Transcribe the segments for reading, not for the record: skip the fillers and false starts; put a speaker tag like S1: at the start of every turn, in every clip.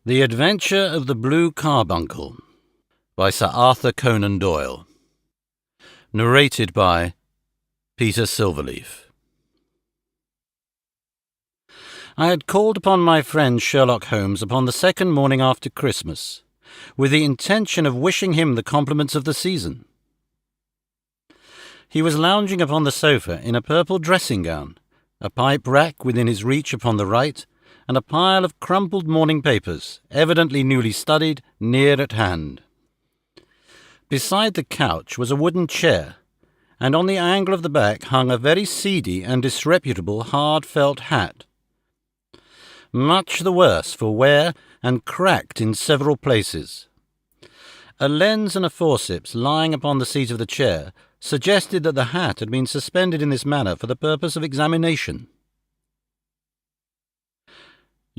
S1: The Adventure of the Blue Carbuncle by Sir Arthur Conan Doyle. Narrated by Peter Silverleaf. I had called upon my friend Sherlock Holmes upon the second morning after Christmas, with the intention of wishing him the compliments of the season. He was lounging upon the sofa in a purple dressing-gown, a pipe-rack within his reach upon the right, and a pile of crumpled morning papers, evidently newly studied, near at hand. Beside the couch was a wooden chair, and on the angle of the back hung a very seedy and disreputable hard felt hat, much the worse for wear and cracked in several places. A lens and a forceps lying upon the seat of the chair suggested that the hat had been suspended in this manner for the purpose of examination.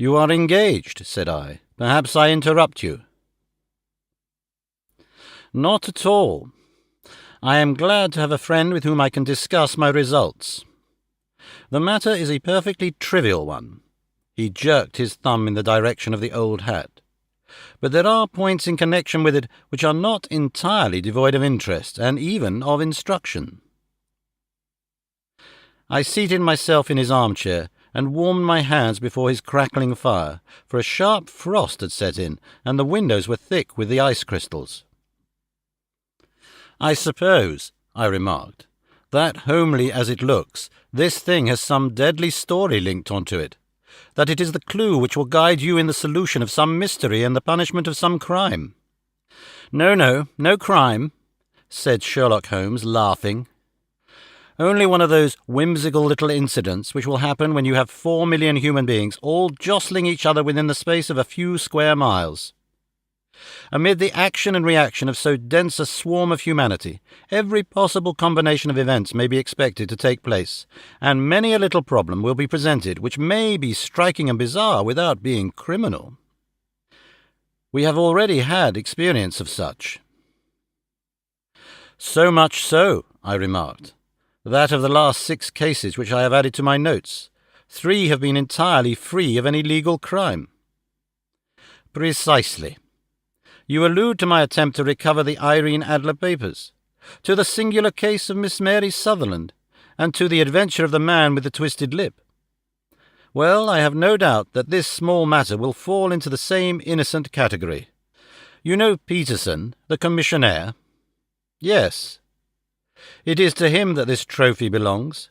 S1: "You are engaged," said I. "Perhaps I interrupt you." "Not at all. I am glad to have a friend with whom I can discuss my results. The matter is a perfectly trivial one." He jerked his thumb in the direction of the old hat. "But there are points in connection with it which are not entirely devoid of interest, and even of instruction." I seated myself in his armchair and warmed my hands before his crackling fire, for a sharp frost had set in, and the windows were thick with the ice crystals. "I suppose," I remarked, "that, homely as it looks, this thing has some deadly story linked onto it, that it is the clue which will guide you in the solution of some mystery and the punishment of some crime." No crime," said Sherlock Holmes, laughing. "Only one of those whimsical little incidents which will happen when you have 4 million human beings all jostling each other within the space of a few square miles. Amid the action and reaction of so dense a swarm of humanity, every possible combination of events may be expected to take place, and many a little problem will be presented which may be striking and bizarre without being criminal. We have already had experience of such." "So much so," I remarked, "that of the last 6 cases which I have added to my notes, 3 have been entirely free of any legal crime." "Precisely. You allude to my attempt to recover the Irene Adler papers, to the singular case of Miss Mary Sutherland, and to the adventure of the man with the twisted lip. Well, I have no doubt that this small matter will fall into the same innocent category. You know Peterson, the commissionaire?" "Yes." "It is to him that this trophy belongs."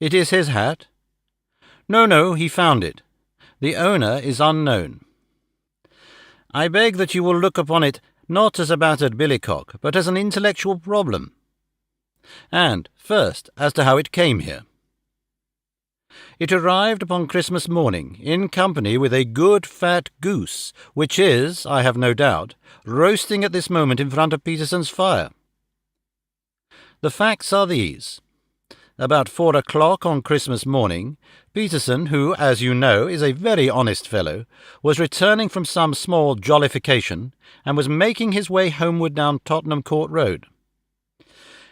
S1: "It is his hat?" No, he found it. The owner is unknown." "I beg that you will look upon it not as a battered billycock, but as an intellectual problem. And, first, as to how it came here. It arrived upon Christmas morning, in company with a good fat goose, which is, I have no doubt, roasting at this moment in front of Peterson's fire. The facts are these. About 4 o'clock on Christmas morning, Peterson, who, as you know, is a very honest fellow, was returning from some small jollification, and was making his way homeward down Tottenham Court Road.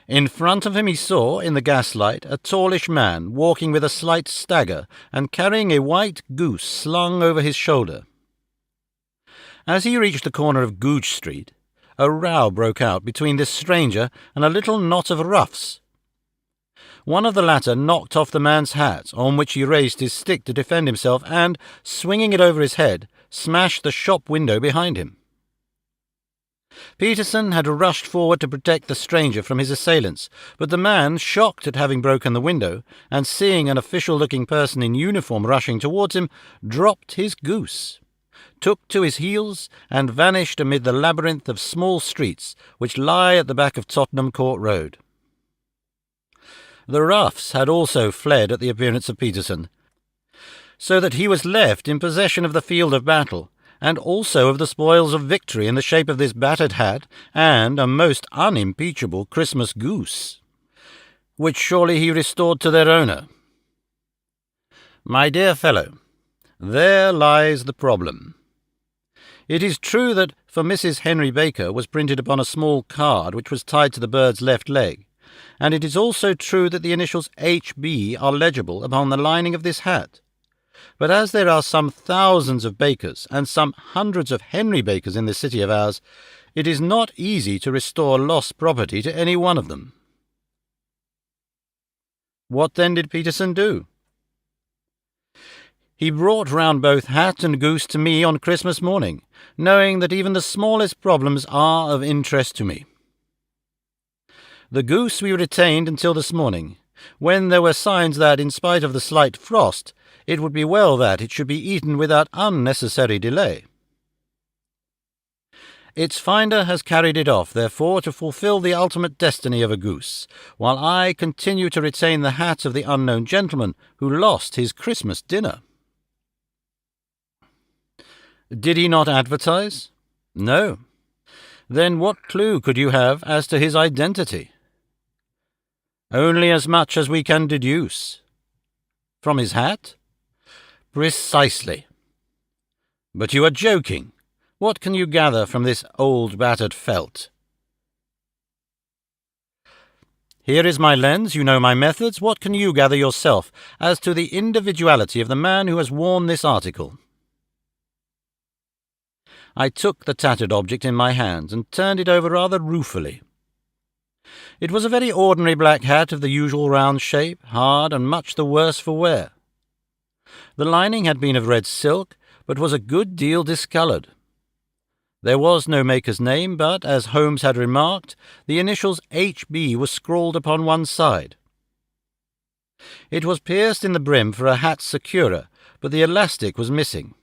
S1: In front of him he saw, in the gaslight, a tallish man walking with a slight stagger and carrying a white goose slung over his shoulder. As he reached the corner of Goodge Street, a row broke out between this stranger and a little knot of roughs. One of the latter knocked off the man's hat, on which he raised his stick to defend himself, and, swinging it over his head, smashed the shop window behind him. Peterson had rushed forward to protect the stranger from his assailants, but the man, shocked at having broken the window, and seeing an official-looking person in uniform rushing towards him, dropped his goose, took to his heels, and vanished amid the labyrinth of small streets which lie at the back of Tottenham Court Road. The roughs had also fled at the appearance of Peterson, so that he was left in possession of the field of battle, and also of the spoils of victory in the shape of this battered hat and a most unimpeachable Christmas goose, which surely he restored to their owner. My dear fellow, there lies the problem. It is true that for Mrs. Henry Baker was printed upon a small card which was tied to the bird's left leg, and it is also true that the initials H.B. are legible upon the lining of this hat. But as there are some thousands of bakers and some hundreds of Henry Bakers in this city of ours, it is not easy to restore lost property to any one of them." What then did Peterson do? He brought round both hat and goose to me on Christmas morning, knowing that even the smallest problems are of interest to me. The goose we retained until this morning, when there were signs that, in spite of the slight frost, it would be well that it should be eaten without unnecessary delay. Its finder has carried it off, therefore, to fulfill the ultimate destiny of a goose, while I continue to retain the hat of the unknown gentleman who lost his Christmas dinner. Did he not advertise? No. Then what clue could you have as to his identity? Only as much as we can deduce. From his hat? Precisely. But you are joking. What can you gather from this old battered felt? Here is my lens, you know my methods. What can you gather yourself as to the individuality of the man who has worn this article? I took the tattered object in my hands and turned it over rather ruefully. It was a very ordinary black hat of the usual round shape, hard and much the worse for wear. The lining had been of red silk, but was a good deal discoloured. There was no maker's name, but, as Holmes had remarked, the initials H.B. were scrawled upon one side. It was pierced in the brim for a hat securer, but the elastic was missing.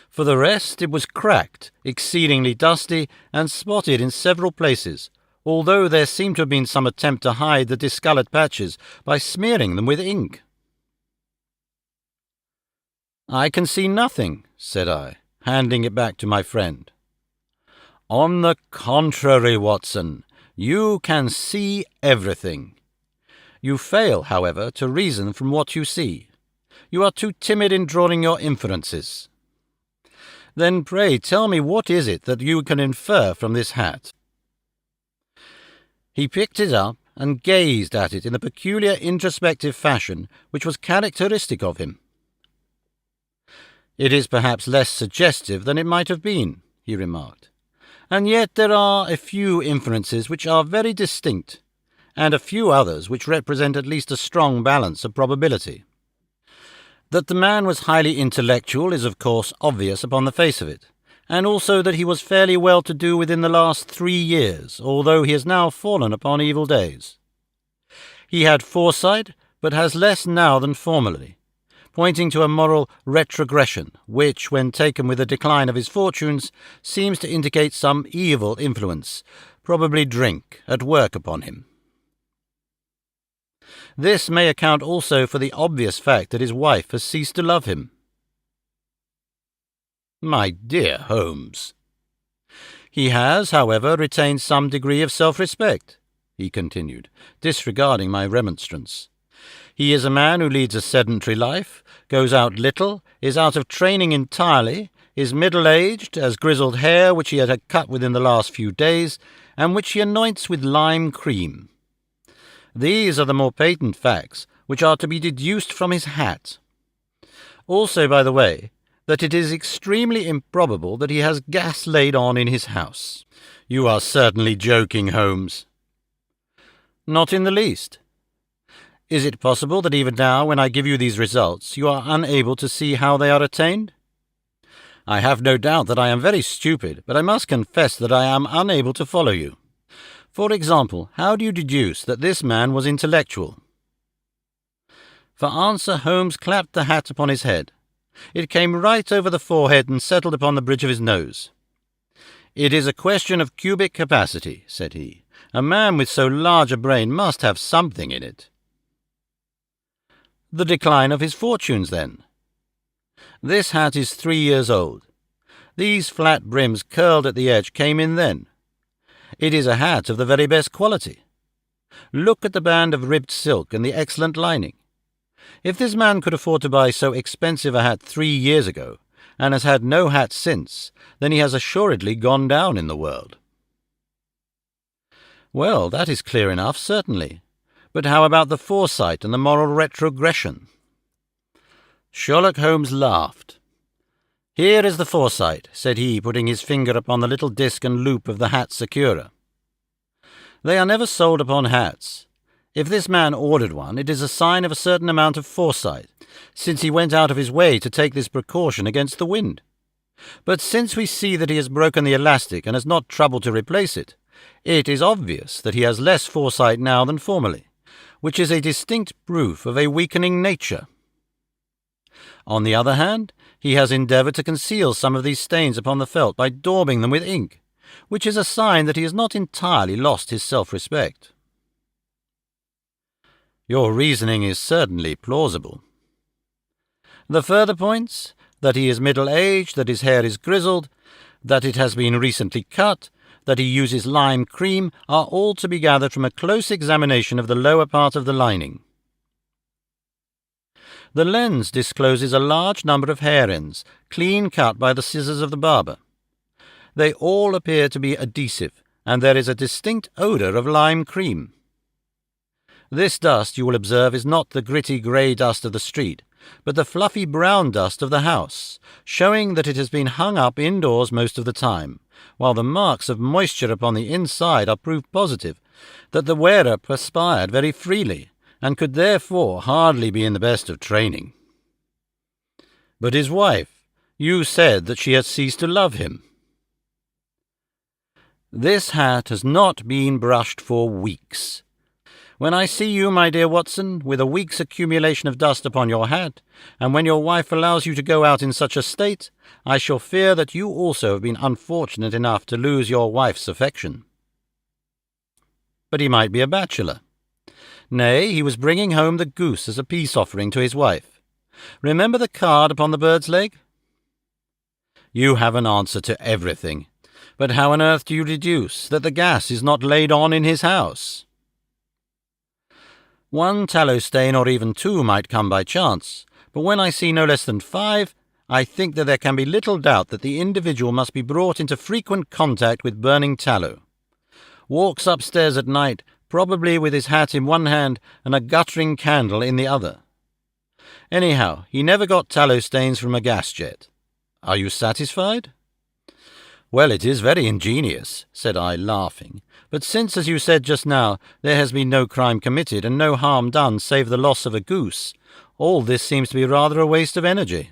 S1: For the rest, it was cracked, exceedingly dusty, and spotted in several places, although there seemed to have been some attempt to hide the discoloured patches by smearing them with ink. "I can see nothing," said I, handing it back to my friend. "On the contrary, Watson, you can see everything. You fail, however, to reason from what you see. You are too timid in drawing your inferences. Then pray tell me what is it that you can infer from this hat?" He picked it up and gazed at it in the peculiar introspective fashion which was characteristic of him. "It is perhaps less suggestive than it might have been," he remarked, "and yet there are a few inferences which are very distinct, and a few others which represent at least a strong balance of probability. That the man was highly intellectual is of course obvious upon the face of it, and also that he was fairly well-to-do within the last 3 years, although he has now fallen upon evil days. He had foresight, but has less now than formerly, pointing to a moral retrogression, which, when taken with the decline of his fortunes, seems to indicate some evil influence, probably drink, at work upon him. This may account also for the obvious fact that his wife has ceased to love him." "My dear Holmes." "He has, however, retained some degree of self-respect," he continued, disregarding my remonstrance. "He is a man who leads a sedentary life, goes out little, is out of training entirely, is middle-aged, has grizzled hair which he had cut within the last few days, and which he anoints with lime cream. These are the more patent facts which are to be deduced from his hat. Also, by the way, that it is extremely improbable that he has gas laid on in his house." "You are certainly joking, Holmes." "Not in the least. Is it possible that even now, when I give you these results, you are unable to see how they are attained? I have no doubt that I am very stupid, but I must confess that I am unable to follow you. For example, how do you deduce that this man was intellectual?" For answer, Holmes clapped the hat upon his head. It came right over the forehead and settled upon the bridge of his nose. "It is a question of cubic capacity," said he. "A man with so large a brain must have something in it." "The decline of his fortunes, then." "This hat is 3 years old. These flat brims curled at the edge came in then. It is a hat of the very best quality. Look at the band of ribbed silk and the excellent lining. If this man could afford to buy so expensive a hat 3 years ago, and has had no hat since, then he has assuredly gone down in the world." "Well, that is clear enough, certainly. But how about the foresight and the moral retrogression?" Sherlock Holmes laughed. "Here is the foresight," said he, putting his finger upon the little disc and loop of the hat securer. "They are never sold upon hats. If this man ordered one, it is a sign of a certain amount of foresight, since he went out of his way to take this precaution against the wind. But since we see that he has broken the elastic and has not troubled to replace it, it is obvious that he has less foresight now than formerly, which is a distinct proof of a weakening nature. On the other hand, he has endeavoured to conceal some of these stains upon the felt by daubing them with ink, which is a sign that he has not entirely lost his self-respect." "Your reasoning is certainly plausible." "The further points, that he is middle-aged, that his hair is grizzled, that it has been recently cut, that he uses lime cream, are all to be gathered from a close examination of the lower part of the lining. The lens discloses a large number of hair ends, clean cut by the scissors of the barber. They all appear to be adhesive, and there is a distinct odour of lime cream. This dust, you will observe, is not the gritty grey dust of the street, but the fluffy brown dust of the house, showing that it has been hung up indoors most of the time, while the marks of moisture upon the inside are proof positive that the wearer perspired very freely, and could therefore hardly be in the best of training." "But his wife, you said that she has ceased to love him." "This hat has not been brushed for weeks. When I see you, my dear Watson, with a week's accumulation of dust upon your hat, and when your wife allows you to go out in such a state, I shall fear that you also have been unfortunate enough to lose your wife's affection." "But he might be a bachelor." "Nay, he was bringing home the goose as a peace-offering to his wife. Remember the card upon the bird's leg?" "You have an answer to everything. But how on earth do you deduce that the gas is not laid on in his house?" "One tallow stain or even two might come by chance, but when I see no less than 5, I think that there can be little doubt that the individual must be brought into frequent contact with burning tallow. Walks upstairs at night, probably with his hat in one hand and a guttering candle in the other. Anyhow, he never got tallow stains from a gas jet. Are you satisfied?" "Well, it is very ingenious," said I, laughing, "but since, as you said just now, there has been no crime committed and no harm done save the loss of a goose, all this seems to be rather a waste of energy."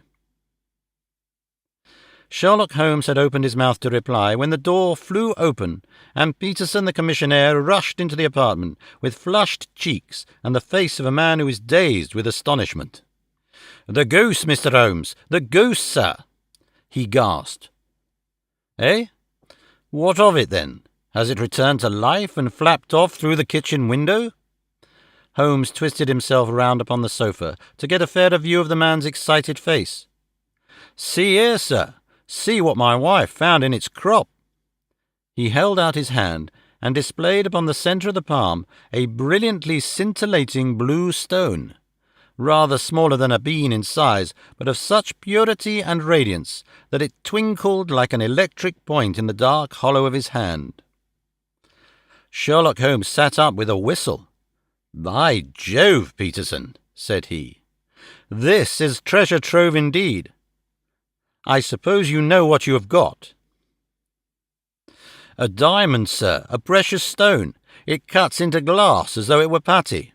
S1: Sherlock Holmes had opened his mouth to reply when the door flew open, and Peterson the commissionaire rushed into the apartment with flushed cheeks and the face of a man who is dazed with astonishment. "The goose, Mr. Holmes! The goose, sir!" he gasped. "Eh? What of it, then? Has it returned to life and flapped off through the kitchen window?" Holmes twisted himself round upon the sofa to get a fairer view of the man's excited face. "See here, sir. See what my wife found in its crop." He held out his hand and displayed upon the centre of the palm a brilliantly scintillating blue stone, rather smaller than a bean in size, but of such purity and radiance that it twinkled like an electric point in the dark hollow of his hand. Sherlock Holmes sat up with a whistle. "By Jove, Peterson," said he, "this is treasure trove indeed. I suppose you know what you have got." "A diamond, sir, a precious stone. It cuts into glass as though it were putty."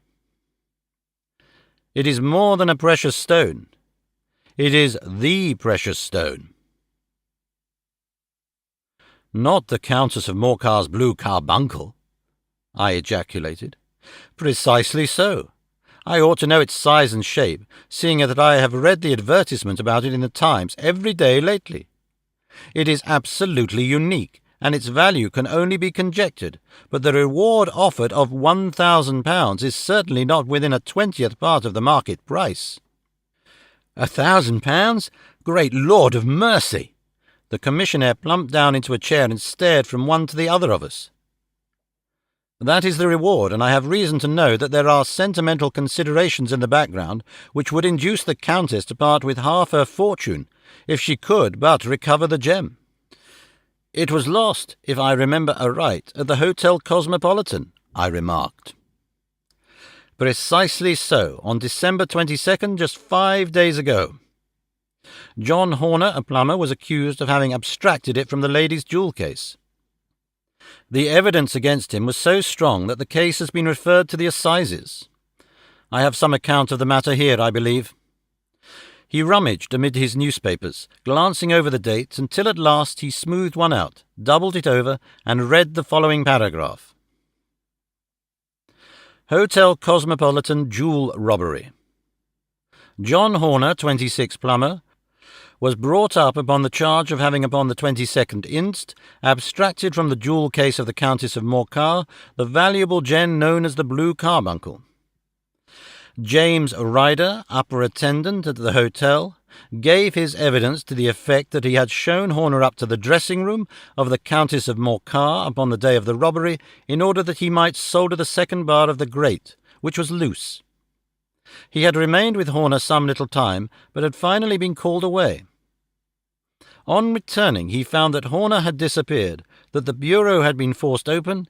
S1: "It is more than a precious stone. It is the precious stone." "Not the Countess of Morcar's blue carbuncle?" I ejaculated. "Precisely so. I ought to know its size and shape, seeing that I have read the advertisement about it in the Times every day lately. It is absolutely unique, and its value can only be conjectured, but the reward offered of £1,000 is certainly not within a 20th part of the market price." £1,000? Great Lord of mercy! The commissionaire plumped down into a chair and stared from one to the other of us. "That is the reward, and I have reason to know that there are sentimental considerations in the background which would induce the Countess to part with half her fortune, if she could but recover the gem. It was lost, if I remember aright, at the Hotel Cosmopolitan," I remarked. Precisely so, on December 22nd, just 5 days ago. John Horner, a plumber, was accused of having abstracted it from the lady's jewel case. The evidence against him was so strong that the case has been referred to the assizes. I have some account of the matter here, I believe. He rummaged amid his newspapers, glancing over the dates, until at last he smoothed one out, doubled it over, and read the following paragraph. Hotel Cosmopolitan Jewel Robbery. John Horner, 26, plumber, was brought up upon the charge of having upon the 22nd inst. Abstracted from the jewel case of the Countess of Morcar the valuable gem known as the Blue Carbuncle. James Ryder, upper attendant at the hotel, gave his evidence to the effect that he had shown Horner up to the dressing-room of the Countess of Morcar upon the day of the robbery in order that he might solder the second bar of the grate, which was loose. He had remained with Horner some little time, but had finally been called away. On returning, he found that Horner had disappeared, that the bureau had been forced open,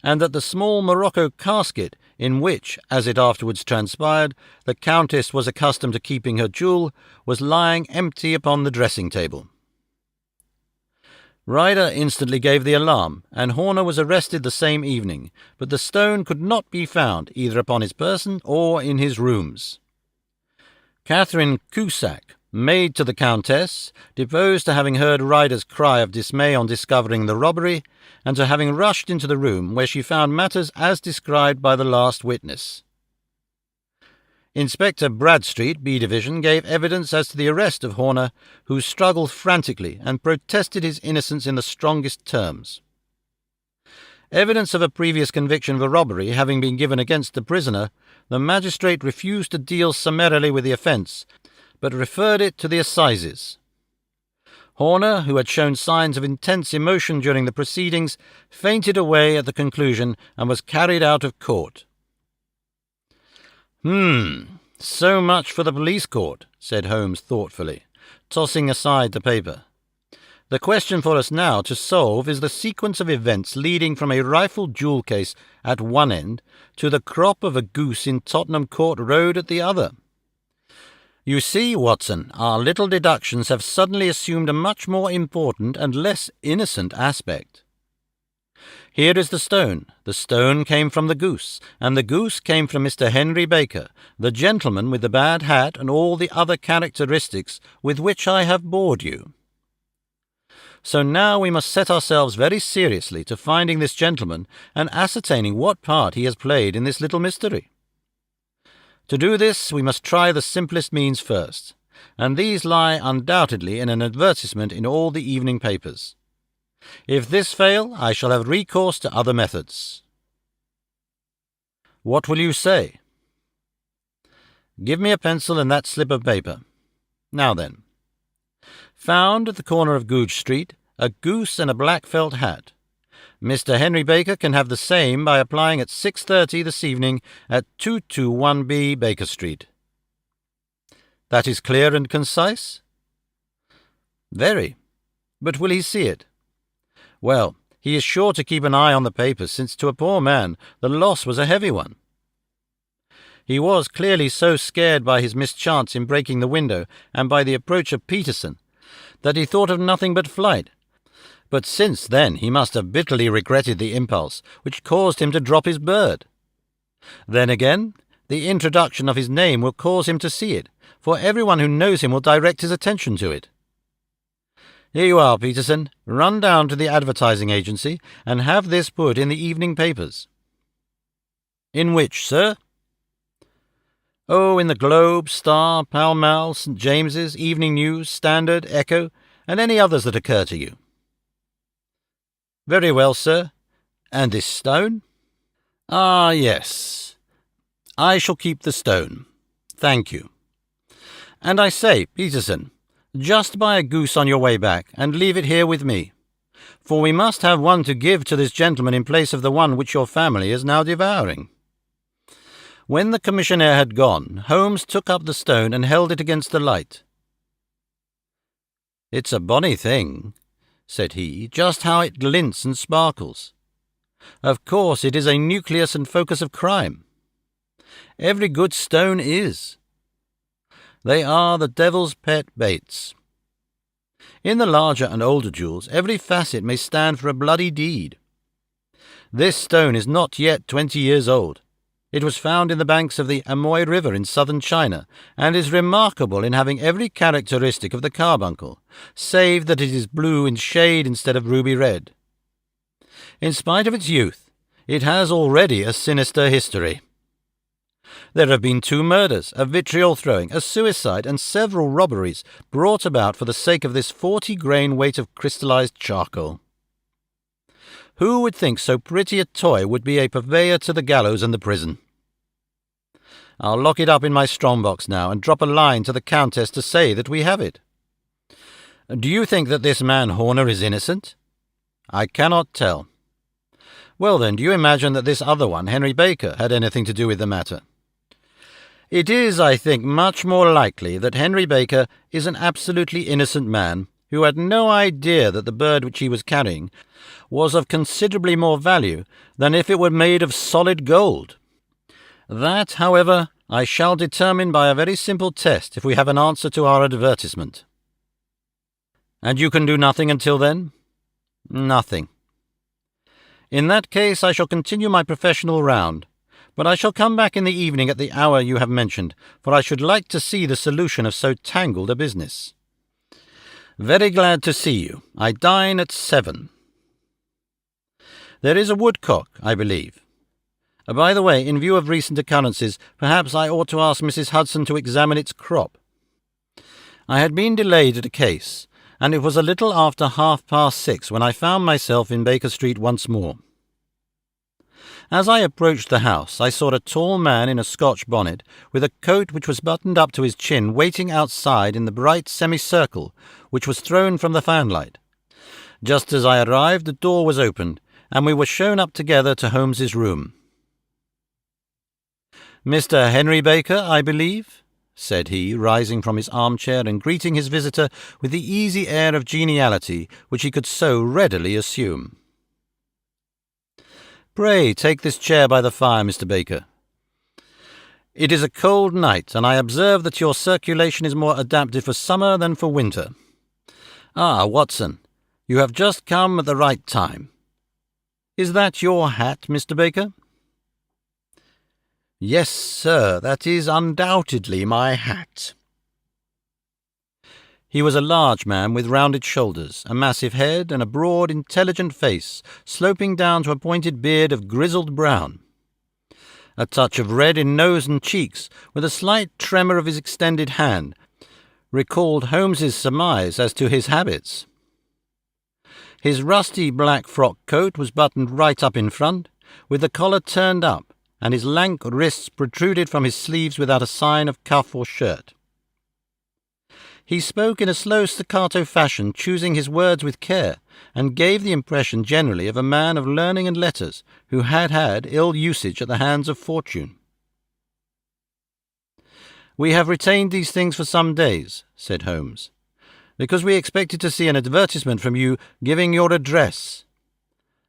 S1: and that the small morocco casket in which, as it afterwards transpired, the Countess was accustomed to keeping her jewel, was lying empty upon the dressing-table. Ryder instantly gave the alarm, and Horner was arrested the same evening, but the stone could not be found either upon his person or in his rooms. Catherine Cusack, maid to the Countess, deposed to having heard Ryder's cry of dismay on discovering the robbery, and to having rushed into the room where she found matters as described by the last witness. Inspector Bradstreet, B Division, gave evidence as to the arrest of Horner, who struggled frantically and protested his innocence in the strongest terms. Evidence of a previous conviction of a robbery having been given against the prisoner, the magistrate refused to deal summarily with the offence, but referred it to the assizes. Horner, who had shown signs of intense emotion during the proceedings, fainted away at the conclusion and was carried out of court. So much for the police court, said Holmes thoughtfully, tossing aside the paper. The question for us now to solve is the sequence of events leading from a rifled jewel case at one end to the crop of a goose in Tottenham Court Road at the other. You see, Watson, our little deductions have suddenly assumed a much more important and less innocent aspect. Here is the stone. The stone came from the goose, and the goose came from Mr. Henry Baker, the gentleman with the bad hat and all the other characteristics with which I have bored you. So now we must set ourselves very seriously to finding this gentleman and ascertaining what part he has played in this little mystery. To do this, we must try the simplest means first, and these lie undoubtedly in an advertisement in all the evening papers. If this fail, I shall have recourse to other methods. What will you say? Give me a pencil and that slip of paper. Now then. Found at the corner of Goodge Street, a goose and a black felt hat. Mr. Henry Baker can have the same by applying at 6:30 this evening at 221B Baker Street. That is clear and concise? Very. But will he see it? Well, he is sure to keep an eye on the papers, since to a poor man the loss was a heavy one. He was clearly so scared by his mischance in breaking the window and by the approach of Peterson that he thought of nothing but flight. But since then he must have bitterly regretted the impulse which caused him to drop his bird. Then again, the introduction of his name will cause him to see it, for everyone who knows him will direct his attention to it. Here you are, Peterson. Run down to the advertising agency and have this put in the evening papers. In which, sir? Oh, in the Globe, Star, Pall Mall, St. James's, Evening News, Standard, Echo, and any others that occur to you. Very well, sir. And this stone? Ah, yes. I shall keep the stone. Thank you. And I say, Peterson, just buy a goose on your way back, and leave it here with me, for we must have one to give to this gentleman in place of the one which your family is now devouring. When the commissionaire had gone, Holmes took up the stone and held it against the light. It's a bonny thing, said he, just how it glints and sparkles. Of course it is a nucleus and focus of crime. Every good stone is. They are the devil's pet baits. In the larger and older jewels, every facet may stand for a bloody deed. This stone is not yet 20 years old. It was found in the banks of the Amoy River in southern China, and is remarkable in having every characteristic of the carbuncle, save that it is blue in shade instead of ruby red. In spite of its youth, it has already a sinister history. There have been 2 murders, a vitriol throwing, a suicide, and several robberies brought about for the sake of this 40-grain weight of crystallized charcoal. Who would think so pretty a toy would be a purveyor to the gallows and the prison? I'll lock it up in my strongbox now and drop a line to the Countess to say that we have it. Do you think that this man Horner is innocent? I cannot tell. Well then, do you imagine that this other one, Henry Baker, had anything to do with the matter? It is, I think, much more likely that Henry Baker is an absolutely innocent man who had no idea that the bird which he was carrying was of considerably more value than if it were made of solid gold. That, however, I shall determine by a very simple test if we have an answer to our advertisement. And you can do nothing until then? Nothing. In that case I shall continue my professional round, but I shall come back in the evening at the hour you have mentioned, for I should like to see the solution of so tangled a business. Very glad to see you. I dine at 7. There is a woodcock, I believe. By the way, in view of recent occurrences, perhaps I ought to ask Mrs. Hudson to examine its crop. I had been delayed at a case, and it was a little after 6:30 when I found myself in Baker Street once more. As I approached the house, I saw a tall man in a Scotch bonnet, with a coat which was buttoned up to his chin, waiting outside in the bright semicircle which was thrown from the fanlight. Just as I arrived, the door was opened, and we were shown up together to Holmes's room. "Mr. Henry Baker, I believe?" said he, rising from his armchair and greeting his visitor with the easy air of geniality which he could so readily assume. "Pray take this chair by the fire, Mr. Baker. It is a cold night, and I observe that your circulation is more adapted for summer than for winter. Ah, Watson, you have just come at the right time. Is that your hat, Mr. Baker?" "Yes, sir, that is undoubtedly my hat." He was a large man with rounded shoulders, a massive head, and a broad, intelligent face, sloping down to a pointed beard of grizzled brown. A touch of red in nose and cheeks, with a slight tremor of his extended hand, recalled Holmes's surmise as to his habits. His rusty black frock coat was buttoned right up in front, with the collar turned up, and his lank wrists protruded from his sleeves without a sign of cuff or shirt. He spoke in a slow staccato fashion, choosing his words with care, and gave the impression generally of a man of learning and letters who had had ill usage at the hands of fortune. "We have retained these things for some days," said Holmes, "because we expected to see an advertisement from you giving your address.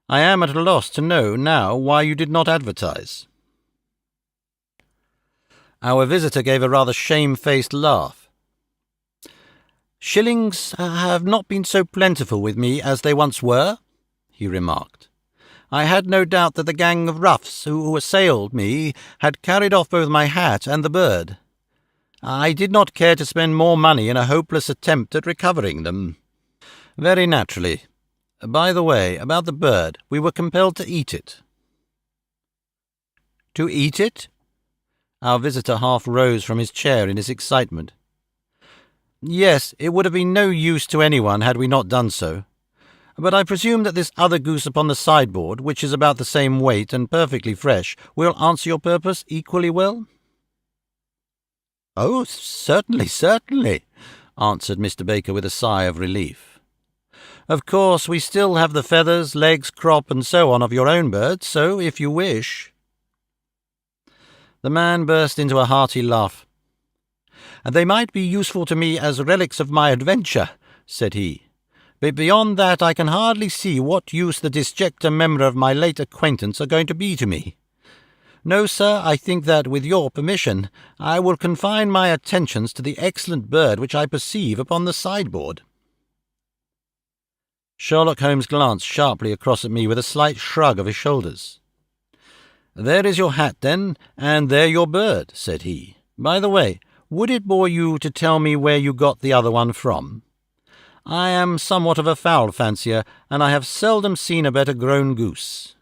S1: I am at a loss to know now why you did not advertise." Our visitor gave a rather shamefaced laugh. "Shillings have not been so plentiful with me as they once were," he remarked. "I had no doubt that the gang of roughs who assailed me had carried off both my hat and the bird. I did not care to spend more money in a hopeless attempt at recovering them." "Very naturally. By the way, about the bird, we were compelled to eat it." "To eat it?" Our visitor half rose from his chair in his excitement. "Yes, it would have been no use to anyone had we not done so. But I presume that this other goose upon the sideboard, which is about the same weight and perfectly fresh, will answer your purpose equally well?" "Oh, certainly, certainly," answered Mr. Baker with a sigh of relief. "Of course, we still have the feathers, legs, crop, and so on of your own bird, so if you wish—" The man burst into a hearty laugh. "They might be useful to me as relics of my adventure," said he. "But beyond that I can hardly see what use the disjecta memora of my late acquaintance are going to be to me. No, sir, I think that, with your permission, I will confine my attentions to the excellent bird which I perceive upon the sideboard." Sherlock Holmes glanced sharply across at me with a slight shrug of his shoulders. "There is your hat, then, and there your bird," said he. "By the way, would it bore you to tell me where you got the other one from? I am somewhat of a fowl fancier, and I have seldom seen a better grown goose."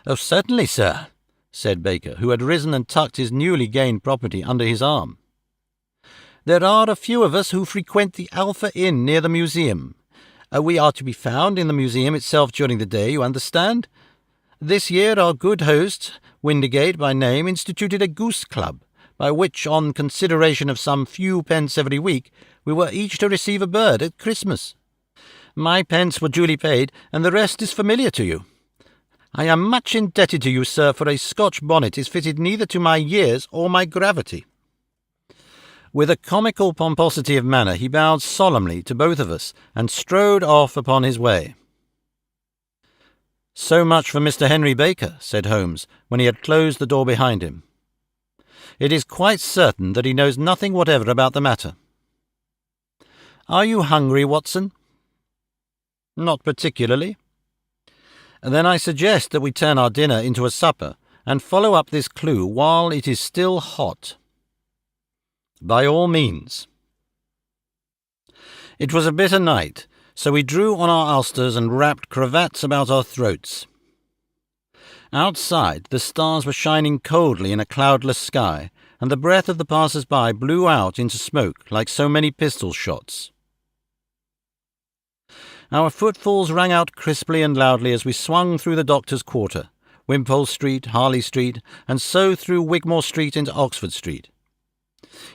S1: "Oh, certainly, sir," said Baker, who had risen and tucked his newly gained property under his arm. "There are a few of us who frequent the Alpha Inn near the museum. We are to be found in the museum itself during the day, you understand. This year our good host, Windigate by name, instituted a goose club, by which, on consideration of some few pence every week, we were each to receive a bird at Christmas. My pence were duly paid, and the rest is familiar to you. I am much indebted to you, sir, for a Scotch bonnet is fitted neither to my years or my gravity." With a comical pomposity of manner he bowed solemnly to both of us, and strode off upon his way. "So much for Mr. Henry Baker," said Holmes, when he had closed the door behind him. "It is quite certain that he knows nothing whatever about the matter. Are you hungry, Watson?" "Not particularly." "Then I suggest that we turn our dinner into a supper, and follow up this clue while it is still hot." "By all means." It was a bitter night, so we drew on our ulsters and wrapped cravats about our throats. Outside, the stars were shining coldly in a cloudless sky, and the breath of the passers-by blew out into smoke like so many pistol shots. Our footfalls rang out crisply and loudly as we swung through the Doctor's Quarter, Wimpole Street, Harley Street, and so through Wigmore Street into Oxford Street.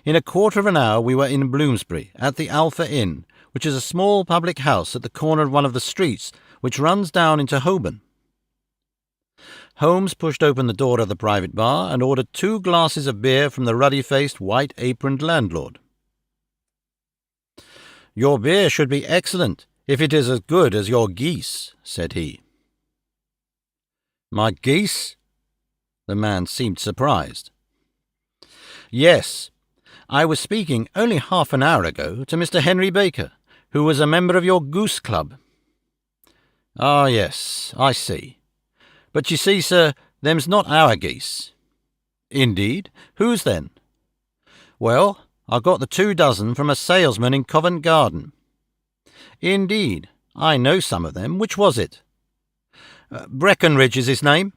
S1: In a quarter of an hour we were in Bloomsbury, at the Alpha Inn, which is a small public house at the corner of one of the streets which runs down into Holborn. Holmes pushed open the door of the private bar and ordered 2 glasses of beer from the ruddy-faced, white-aproned landlord. "Your beer should be excellent, if it is as good as your geese," said he. "My geese?" The man seemed surprised. "Yes. I was speaking only half an hour ago to Mr. Henry Baker, who was a member of your goose club." "Ah, yes, I see. But you see, sir, them's not our geese." "Indeed? Whose then?" "Well, I got the 2 dozen from a salesman in Covent Garden." "Indeed? I know some of them. Which was it?" "Breckenridge is his name."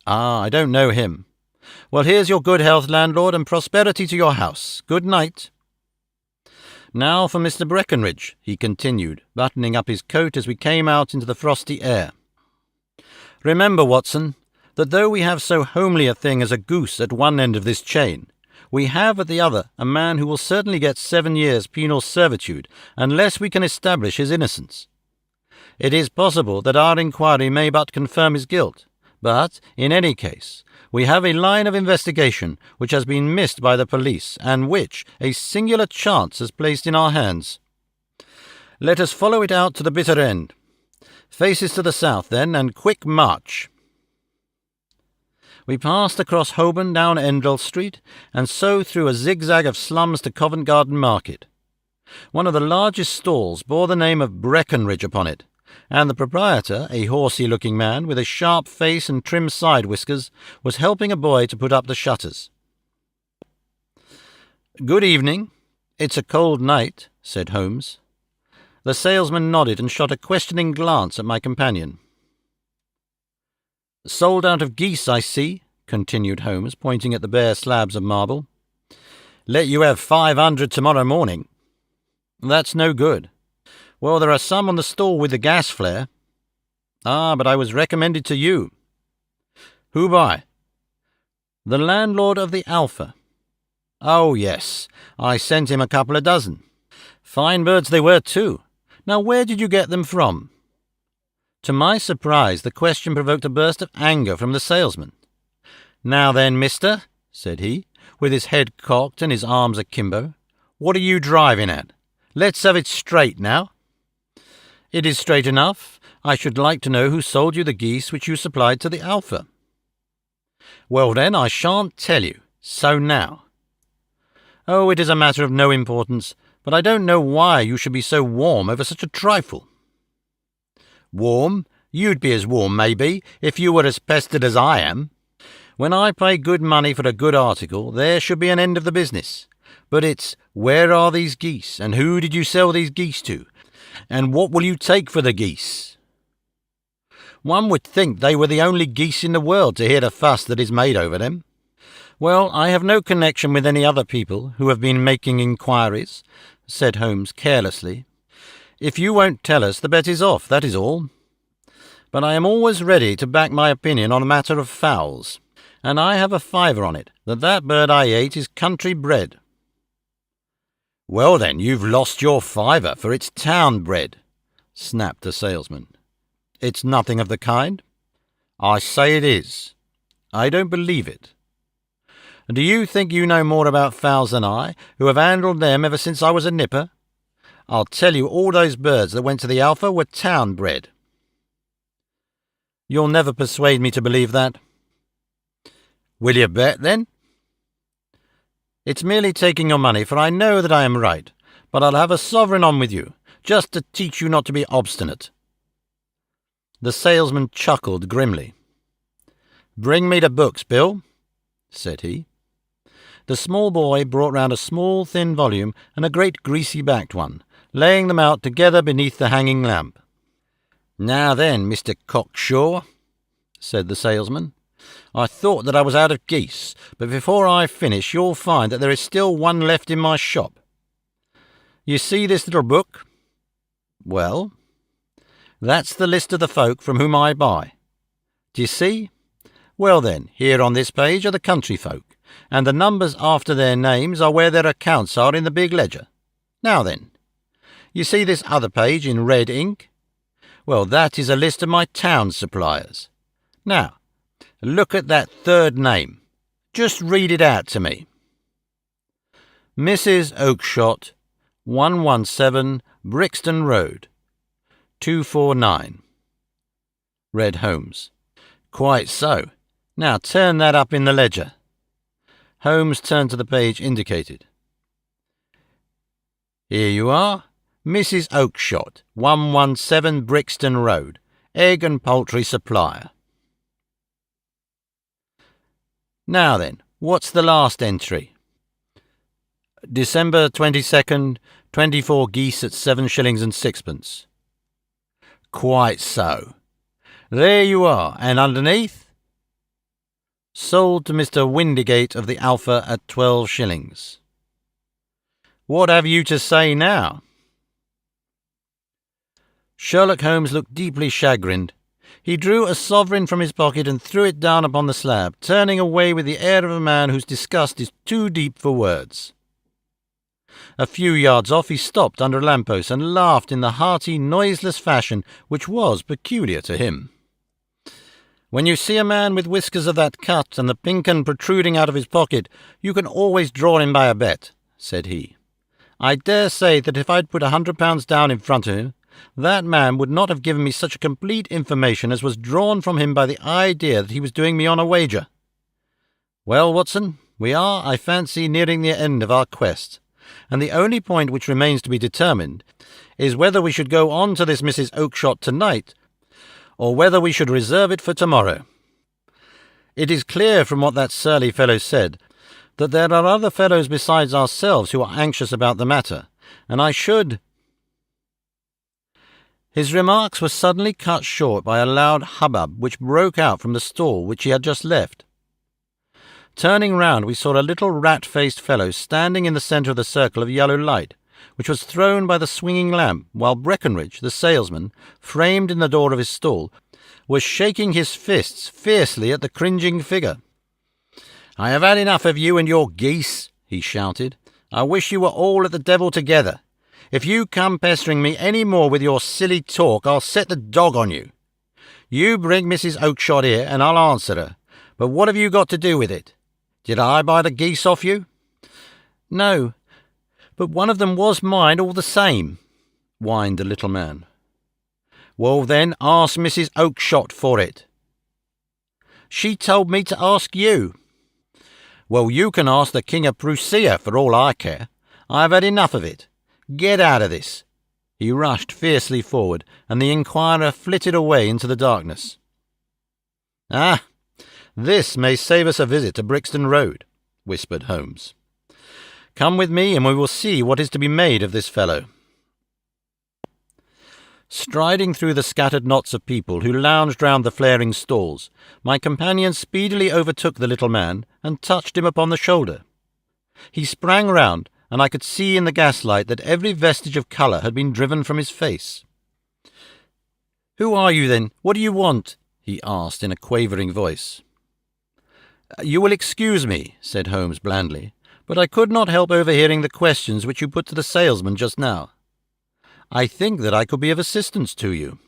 S1: "Ah, I don't know him. Well, here's your good health, landlord, and prosperity to your house. Good night." "Now for Mr. Breckenridge," he continued, buttoning up his coat as we came out into the frosty air. "Remember, Watson, that though we have so homely a thing as a goose at one end of this chain, we have at the other a man who will certainly get 7 years penal servitude unless we can establish his innocence. It is possible that our inquiry may but confirm his guilt, but, in any case, we have a line of investigation which has been missed by the police, and which a singular chance has placed in our hands. Let us follow it out to the bitter end. Faces to the south, then, and quick march." We passed across Holborn down Endell Street, and so through a zigzag of slums to Covent Garden Market. One of the largest stalls bore the name of Breckenridge upon it, and the proprietor, a horsey-looking man with a sharp face and trim side whiskers, was helping a boy to put up the shutters. "Good evening. It's a cold night," said Holmes. The salesman nodded and shot a questioning glance at my companion. "Sold out of geese, I see," continued Holmes, pointing at the bare slabs of marble. "Let you have 500 tomorrow morning." "That's no good." "Well, there are some on the stall with the gas flare." "Ah, but I was recommended to you." "Who by?" "The landlord of the Alpha." "Oh, yes. I sent him a couple of dozen. Fine birds they were, too. Now, where did you get them from?" To my surprise, the question provoked a burst of anger from the salesman. "Now then, mister," said he, with his head cocked and his arms akimbo, "what are you driving at? Let's have it straight now." "It is straight enough. I should like to know who sold you the geese which you supplied to the Alpha." Well then, I shan't tell you. So now. Oh, it is a matter of no importance, but I don't know why you should be so warm over such a trifle. Warm? You'd be as warm, maybe, if you were as pestered as I am. When I pay good money for a good article, there should be an end of the business. But it's, where are these geese, and who did you sell these geese to, and what will you take for the geese? One would think they were the only geese in the world to hear the fuss that is made over them. Well, I have no connection with any other people who have been making inquiries, said Holmes carelessly. If you won't tell us, the bet is off, that is all. But I am always ready to back my opinion on a matter of fowls, and I have a fiver on it that bird I ate is country bred. Well then, you've lost your fiver, for it's town bred, snapped the salesman. It's nothing of the kind. I say it is. I don't believe it. Do you think you know more about fowls than I, who have handled them ever since I was a nipper? I'll tell you all those birds that went to the Alpha were town bred. You'll never persuade me to believe that. Will you bet, then? It's merely taking your money, for I know that I am right, but I'll have a sovereign on with you, just to teach you not to be obstinate. The salesman chuckled grimly. Bring me the books, Bill, said he. The small boy brought round a small, thin volume and a great greasy-backed one, laying them out together beneath the hanging lamp. Now then, Mr. Cocksure, said the salesman, I thought that I was out of geese, but before I finish you'll find that there is still one left in my shop. You see this little book? Well, that's the list of the folk from whom I buy. Do you see? Well then, here on this page are the country folk, and the numbers after their names are where their accounts are in the big ledger. Now then, you see this other page in red ink? Well, that is a list of my town suppliers. Now, look at that third name. Just read it out to me. Mrs. Oakshott, 117 Brixton Road, 249. Read Holmes. Quite so. Now turn that up in the ledger. Holmes turned to the page indicated. Here you are. Mrs. Oakshott, 117 Brixton Road, egg and poultry supplier. Now then, what's the last entry? December 22nd, 24 geese at 7 shillings and sixpence. Quite so. There you are, and underneath? Sold to Mr. Windigate of the Alpha at 12 shillings. What have you to say now? Sherlock Holmes looked deeply chagrined. He drew a sovereign from his pocket and threw it down upon the slab, turning away with the air of a man whose disgust is too deep for words. A few yards off he stopped under a lamp-post and laughed in the hearty, noiseless fashion which was peculiar to him. When you see a man with whiskers of that cut and the pink 'un protruding out of his pocket, you can always draw him by a bet, said he. I dare say that if I'd put £100 down in front of him, that man would not have given me such complete information as was drawn from him by the idea that he was doing me on a wager. Well, Watson, we are, I fancy, nearing the end of our quest, and the only point which remains to be determined is whether we should go on to this Mrs. Oakshott tonight, or whether we should reserve it for tomorrow. It is clear from what that surly fellow said that there are other fellows besides ourselves who are anxious about the matter, and I should— His remarks were suddenly cut short by a loud hubbub which broke out from the stall which he had just left. Turning round, we saw a little rat-faced fellow standing in the centre of the circle of yellow light, which was thrown by the swinging lamp, while Breckenridge, the salesman, framed in the door of his stall, was shaking his fists fiercely at the cringing figure. "I have had enough of you and your geese," he shouted. "I wish you were all at the devil together. If you come pestering me any more with your silly talk, I'll set the dog on you. You bring Mrs. Oakshott here, and I'll answer her. But what have you got to do with it? Did I buy the geese off you?" "No, but one of them was mine all the same," whined the little man. "Well, then, ask Mrs. Oakshott for it." She told me to ask you." "Well, you can ask the King of Prussia for all I care. I've had enough of it. Get out of this." He rushed fiercely forward, and the inquirer flitted away into the darkness. "Ah, this may save us a visit to Brixton Road," whispered Holmes. "Come with me, and we will see what is to be made of this fellow." Striding through the scattered knots of people who lounged round the flaring stalls, my companion speedily overtook the little man and touched him upon the shoulder. He sprang round, and I could see in the gaslight that every vestige of colour had been driven from his face. "Who are you, then? What do you want?" he asked in a quavering voice. "You will excuse me," said Holmes blandly, "but I could not help overhearing the questions which you put to the salesman just now. I think that I could be of assistance to you."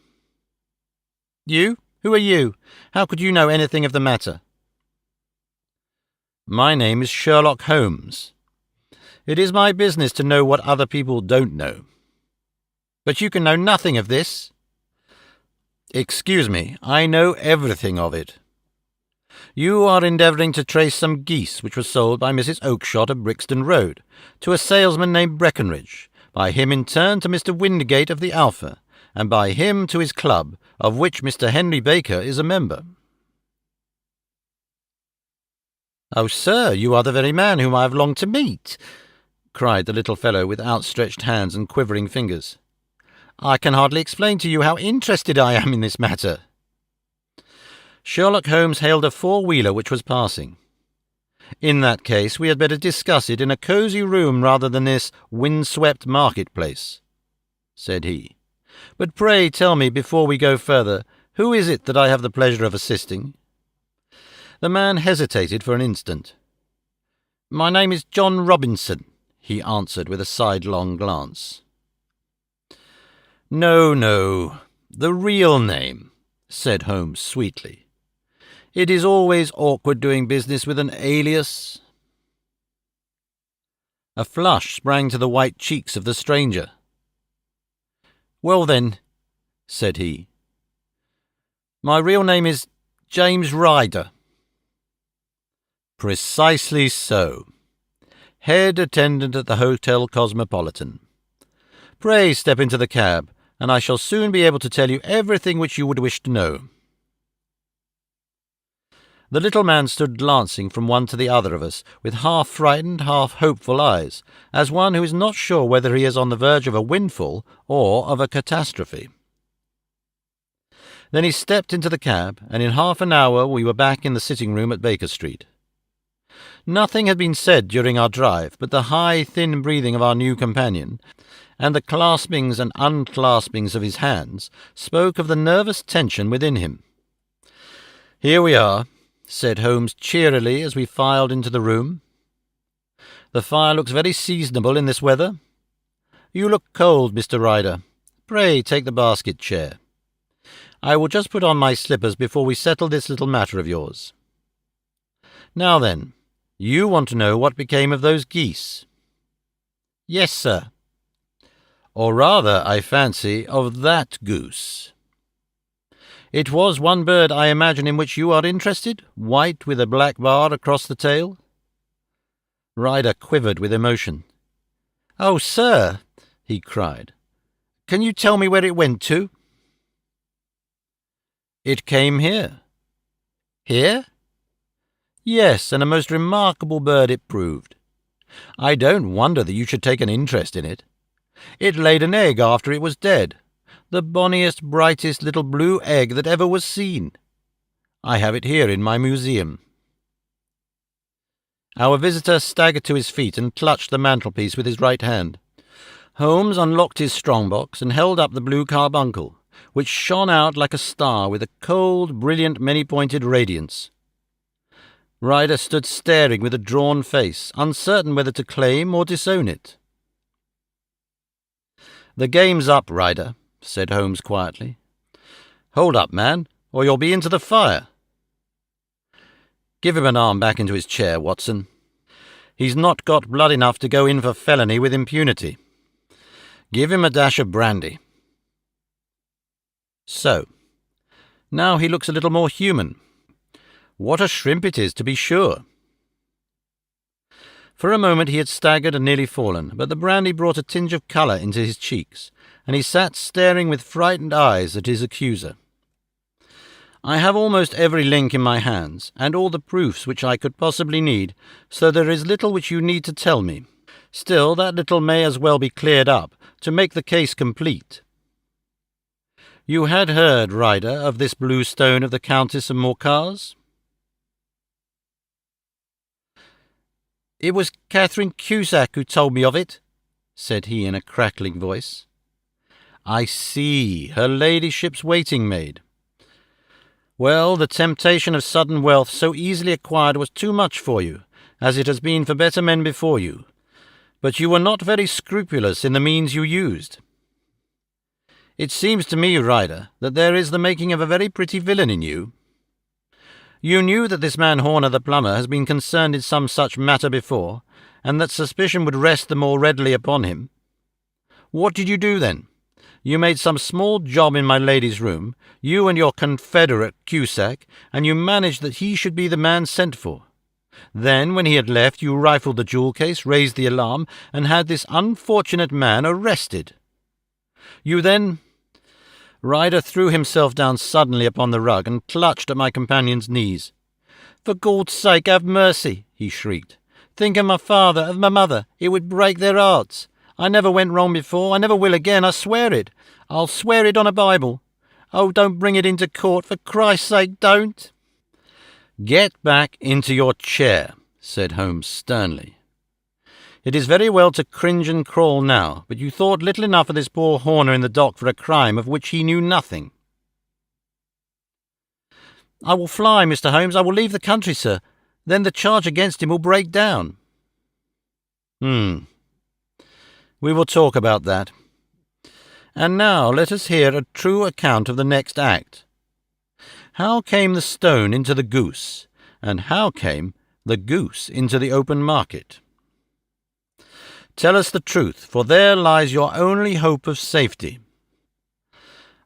S1: "You? Who are you? How could you know anything of the matter?" "My name is Sherlock Holmes. It is my business to know what other people don't know." "But you can know nothing of this." "Excuse me, I know everything of it. You are endeavouring to trace some geese which were sold by Mrs. Oakshott of Brixton Road to a salesman named Breckenridge, by him in turn to Mr. Windigate of the Alpha, and by him to his club, of which Mr. Henry Baker is a member." "Oh, sir, you are the very man whom I have longed to meet," cried the little fellow with outstretched hands and quivering fingers. "I can hardly explain to you how interested I am in this matter." Sherlock Holmes hailed a four-wheeler which was passing. "In that case, we had better discuss it in a cosy room rather than this wind-swept market-place," said he. "But pray tell me, before we go further, who is it that I have the pleasure of assisting?" The man hesitated for an instant. "My name is John Robinson," he answered with a sidelong glance. No, the real name," said Holmes sweetly. "It is always awkward doing business with an alias." A flush sprang to the white cheeks of the stranger. "Well then," said he, "my real name is James Ryder." "Precisely so. Head attendant at the Hotel Cosmopolitan. Pray step into the cab, and I shall soon be able to tell you everything which you would wish to know." The little man stood glancing from one to the other of us with half-frightened, half-hopeful eyes, as one who is not sure whether he is on the verge of a windfall or of a catastrophe. Then he stepped into the cab, and in half an hour we were back in the sitting-room at Baker Street. Nothing had been said during our drive but the high, thin breathing of our new companion, and the claspings and unclaspings of his hands spoke of the nervous tension within him. "Here we are," said Holmes cheerily as we filed into the room. "The fire looks very seasonable in this weather. You look cold, Mr. Ryder. Pray take the basket chair. I will just put on my slippers before we settle this little matter of yours. Now then, you want to know what became of those geese?" "Yes, sir." "Or rather, I fancy, of that goose. It was one bird, I imagine, in which you are interested, white with a black bar across the tail?" Ryder quivered with emotion. "Oh, sir," he cried, "can you tell me where it went to?" "It came here." "Here?" "Yes, and a most remarkable bird it proved. I don't wonder that you should take an interest in it. It laid an egg after it was dead, the bonniest, brightest little blue egg that ever was seen. I have it here in my museum." Our visitor staggered to his feet and clutched the mantelpiece with his right hand. Holmes unlocked his strong-box and held up the blue carbuncle, which shone out like a star with a cold, brilliant, many-pointed radiance. Ryder stood staring with a drawn face, uncertain whether to claim or disown it. "The game's up, Ryder," said Holmes quietly. "Hold up, man, or you'll be into the fire. Give him an arm back into his chair, Watson. He's not got blood enough to go in for felony with impunity. Give him a dash of brandy. So, now he looks a little more human. What a shrimp it is, to be sure!" For a moment he had staggered and nearly fallen, but the brandy brought a tinge of colour into his cheeks, and he sat staring with frightened eyes at his accuser. "I have almost every link in my hands, and all the proofs which I could possibly need, so there is little which you need to tell me. Still, that little may as well be cleared up, to make the case complete. You had heard, Ryder, of this blue stone of the Countess of Morcar's?" "It was Catherine Cusack who told me of it," said he in a crackling voice. "I see, her ladyship's waiting-maid. Well, the temptation of sudden wealth so easily acquired was too much for you, as it has been for better men before you. But you were not very scrupulous in the means you used. It seems to me, Ryder, that there is the making of a very pretty villain in you. You knew that this man Horner the plumber has been concerned in some such matter before, and that suspicion would rest the more readily upon him. What did you do then? You made some small job in my lady's room, you and your confederate Cusack, and you managed that he should be the man sent for. Then, when he had left, you rifled the jewel case, raised the alarm, and had this unfortunate man arrested. You then—" Ryder threw himself down suddenly upon the rug and clutched at my companion's knees. "For Gawd's sake, have mercy!" he shrieked. "Think of my father, of my mother. It would break their hearts. I never went wrong before. I never will again. I swear it. I'll swear it on a Bible. Oh, don't bring it into court. For Christ's sake, don't." "Get back into your chair," said Holmes sternly. "It is very well to cringe and crawl now, but you thought little enough of this poor Horner in the dock for a crime of which he knew nothing." "I will fly, Mr. Holmes. I will leave the country, sir. Then the charge against him will break down." We will talk about that. And now let us hear a true account of the next act. How came the stone into the goose, and how came the goose into the open market? Tell us the truth, for there lies your only hope of safety."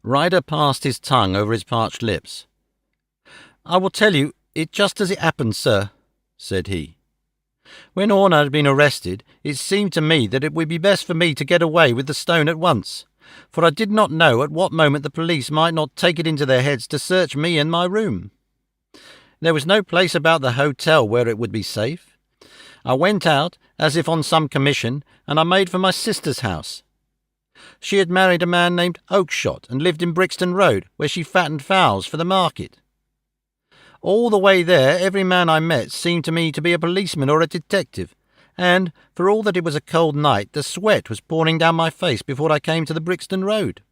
S1: Ryder passed his tongue over his parched lips. "I will tell you it just as it happened, sir," said he. "When Horner had been arrested, it seemed to me that it would be best for me to get away with the stone at once, for I did not know at what moment the police might not take it into their heads to search me and my room. There was no place about the hotel where it would be safe. I went out, as if on some commission, and I made for my sister's house. She had married a man named Oakshott and lived in Brixton Road, where she fattened fowls for the market. All the way there, every man I met seemed to me to be a policeman or a detective, and, for all that it was a cold night, the sweat was pouring down my face before I came to the Brixton Road.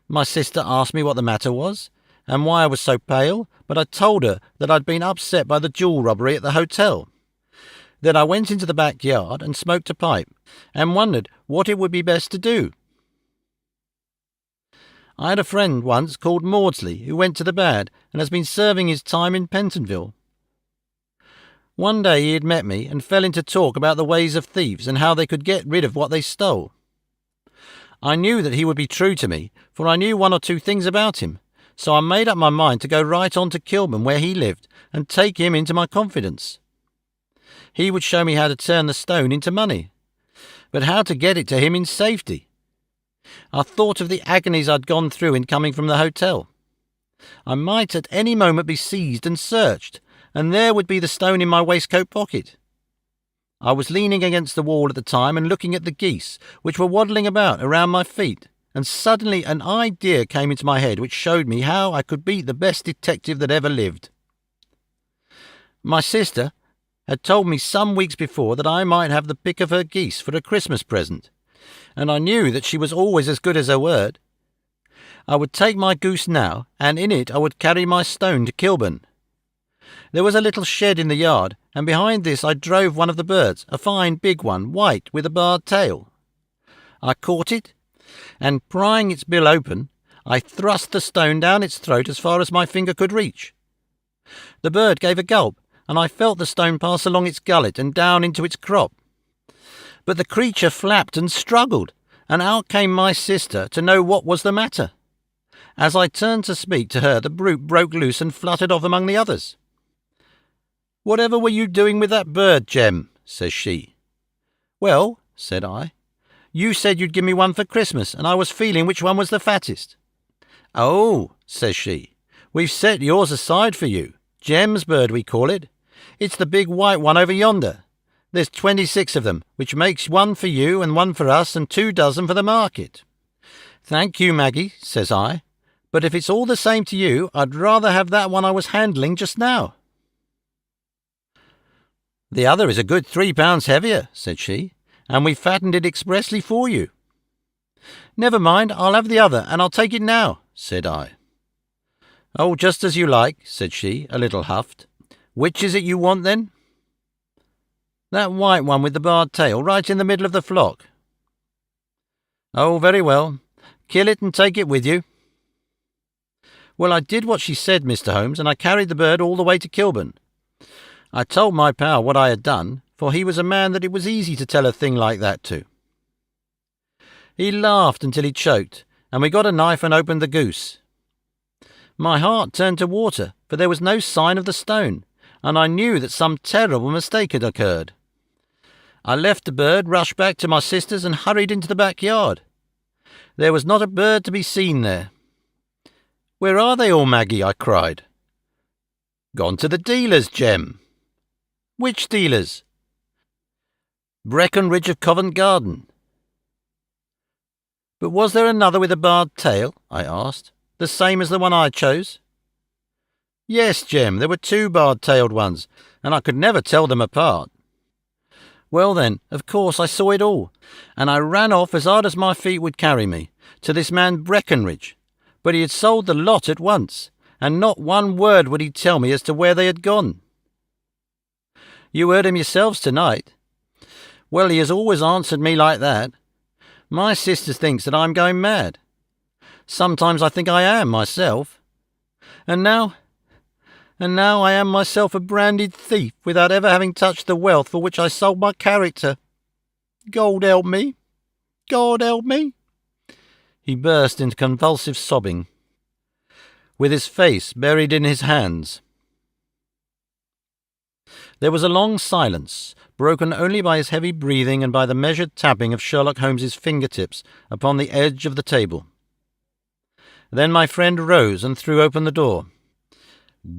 S1: My sister asked me what the matter was, and why I was so pale, but I told her that I'd been upset by the jewel robbery at the hotel. Then I went into the backyard and smoked a pipe, and wondered what it would be best to do. I had a friend once called Maudsley who went to the bad and has been serving his time in Pentonville. One day he had met me and fell into talk about the ways of thieves and how they could get rid of what they stole. I knew that he would be true to me, for I knew one or two things about him, so I made up my mind to go right on to Kilburn where he lived and take him into my confidence. He would show me how to turn the stone into money, but how to get it to him in safety. I thought of the agonies I'd gone through in coming from the hotel. I might at any moment be seized and searched, and there would be the stone in my waistcoat pocket. I was leaning against the wall at the time and looking at the geese, which were waddling about around my feet, and suddenly an idea came into my head which showed me how I could beat the best detective that ever lived. My sister had told me some weeks before that I might have the pick of her geese for a Christmas present, and I knew that she was always as good as her word. I would take my goose now, and in it I would carry my stone to Kilburn. There was a little shed in the yard, and behind this I drove one of the birds, a fine big one, white, with a barred tail. I caught it, and prying its bill open, I thrust the stone down its throat as far as my finger could reach. The bird gave a gulp, and I felt the stone pass along its gullet and down into its crop. But the creature flapped and struggled, and out came my sister to know what was the matter. As I turned to speak to her, the brute broke loose and fluttered off among the others. "Whatever were you doing with that bird, Jem?" says she. "Well," said I, "you said you'd give me one for Christmas, and I was feeling which one was the fattest." "Oh," says she, "we've set yours aside for you. Jem's bird, we call it. It's the big white one over yonder. There's 26 of them, which makes one for you and one for us and 2 dozen for the market." "Thank you, Maggie," says I, "but if it's all the same to you, I'd rather have that one I was handling just now." "The other is a good 3 pounds heavier," said she, "and we fattened it expressly for you." "Never mind, I'll have the other, and I'll take it now," said I. "Oh, just as you like," said she, a little huffed. "Which is it you want, then?" "That white one with the barred tail, right in the middle of the flock." "Oh, very well. Kill it and take it with you." Well, I did what she said, Mr. Holmes, and I carried the bird all the way to Kilburn. I told my pal what I had done, for he was a man that it was easy to tell a thing like that to. He laughed until he choked, and we got a knife and opened the goose. My heart turned to water, for there was no sign of the stone, and I knew that some terrible mistake had occurred. I left the bird, rushed back to my sister's, and hurried into the backyard. There was not a bird to be seen there. "Where are they all, Maggie?" I cried. "Gone to the dealers, Jem." "Which dealers?" "Breckenridge of Covent Garden." "But was there another with a barred tail?" I asked. "The same as the one I chose?" "Yes, Jem, there were 2 barred-tailed ones, and I could never tell them apart." "Well then, of course I saw it all, and I ran off as hard as my feet would carry me, to this man Breckenridge, but he had sold the lot at once, and not one word would he tell me as to where they had gone." "You heard him yourselves tonight." "Well, he has always answered me like that. My sister thinks that I'm going mad. Sometimes I think I am myself. And now I am myself a branded thief without ever having touched the wealth for which I sold my character. God help me! God help me!" He burst into convulsive sobbing, with his face buried in his hands. There was a long silence, broken only by his heavy breathing and by the measured tapping of Sherlock Holmes's fingertips upon the edge of the table. Then my friend rose and threw open the door.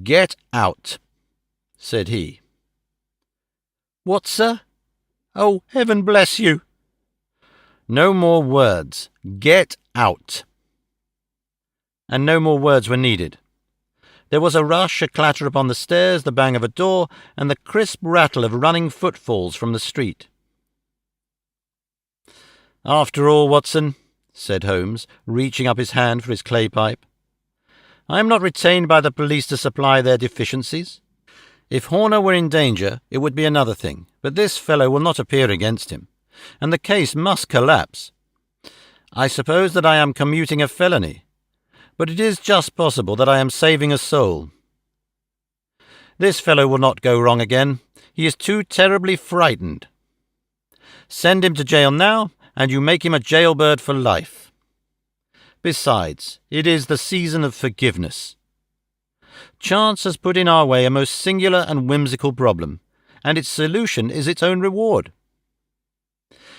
S1: "Get out," said he. "What, sir? Oh, heaven bless you!" "No more words. Get out." And no more words were needed. There was a rush, a clatter upon the stairs, the bang of a door, and the crisp rattle of running footfalls from the street. "After all, Watson," said Holmes, reaching up his hand for his clay pipe, "I am not retained by the police to supply their deficiencies. If Horner were in danger, it would be another thing, but this fellow will not appear against him, and the case must collapse. I suppose that I am commuting a felony, but it is just possible that I am saving a soul. This fellow will not go wrong again. He is too terribly frightened. Send him to jail now, and you make him a jailbird for life. Besides, it is the season of forgiveness. Chance has put in our way a most singular and whimsical problem, and its solution is its own reward.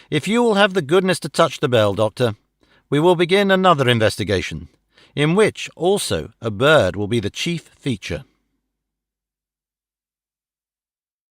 S1: If you will have the goodness to touch the bell, Doctor, we will begin another investigation, in which also a bird will be the chief feature."